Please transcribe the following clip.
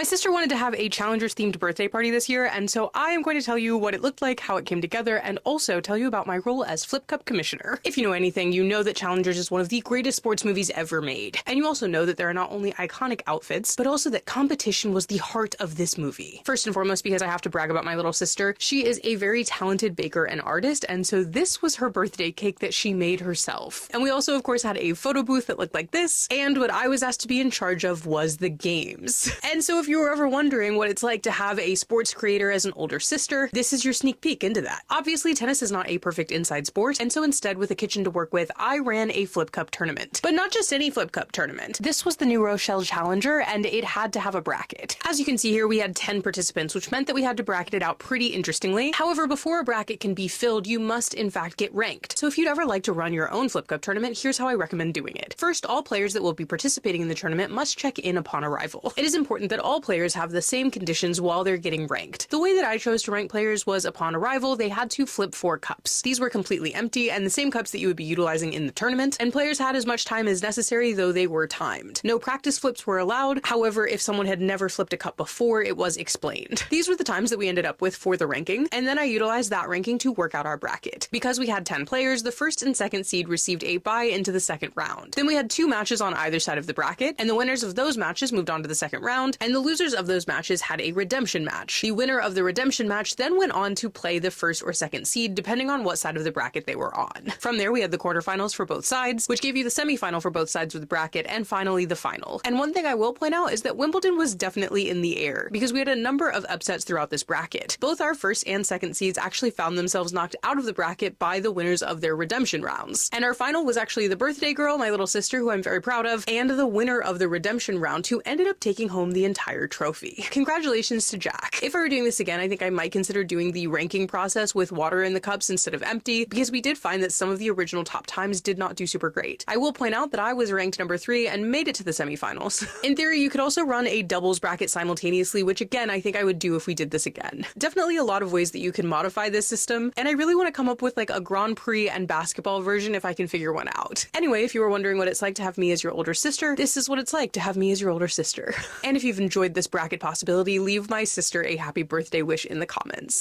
sister wanted to have a Challengers-themed birthday party this year, and so I am going to tell you what it looked like, how it came together, and also tell you about my role as Flip Cup Commissioner. If you know anything, you know that Challengers is one of the greatest sports movies ever made. And you also know that there are not only iconic outfits, but also that competition was the heart of this movie. First and foremost, because I have to brag about my little sister, she is a very talented baker and artist, and so this was her birthday cake that she made herself. And we also, of course, had a photo booth that looked like this, and what I was asked to be in charge of was the games. And so if you were ever wondering what it's like to have a sports creator as an older sister, this is your sneak peek into that. Obviously, tennis is not a perfect inside sport, and so instead, with a kitchen to work with, I ran a Flip Cup tournament. But not just any Flip Cup tournament. This was the New Rochelle Challenger, and it had to have a bracket. As you can see here, we had 10 participants, which meant that we had to bracket it out pretty interestingly. However, before a bracket can be filled, you must in fact get ranked. So if you'd ever like to run your own Flip Cup tournament, here's how I recommend doing it. First, all players that will be participating in the tournament must check in upon arrival. It is important that all players have the same conditions while they're getting ranked. The way that I chose to rank players was upon arrival, they had to flip 4 cups. These were completely empty and the same cups that you would be utilizing in the tournament, and players had as much time as necessary, though they were timed. No practice flips were allowed. However, if someone had never flipped a cup before, it was explained. These were the times that we ended up with for the ranking, and then I utilized that ranking to work out our bracket. Because we had 10 players, the first and second seed received a bye into the second round. Then we had 2 matches on either side of the bracket, and the winners of those matches moved on to the second round, and the losers of those matches had a redemption match. The winner of the redemption match then went on to play the first or second seed, depending on what side of the bracket they were on. From there, we had the quarterfinals for both sides, which gave you the semifinal for both sides of the bracket, and finally the final. And one thing I will point out is that Wimbledon was definitely in the air, because we had a number of upsets throughout this bracket. Both our first and second seeds actually found themselves knocked out of the bracket by the winners of their redemption rounds. And our final was actually the birthday girl, my little sister, who I'm very proud of, and the winner of the redemption round, who ended up taking home the entire trophy. Congratulations to Jack. If I were doing this again, I think I might consider doing the ranking process with water in the cups instead of empty, because we did find that some of the original top times did not do super great. I will point out that I was ranked number 3 and made it to the semifinals. In theory, you could also run a doubles bracket simultaneously, which again, I think I would do if we did this again. Definitely a lot of ways that you can modify this system, and I really want to come up with like a Grand Prix and basketball version if I can figure one out. Anyway, if you were wondering what it's like to have me as your older sister, this is what it's like to have me as your older sister. And if you've enjoyed this bracket possibility, leave my sister a happy birthday wish in the comments.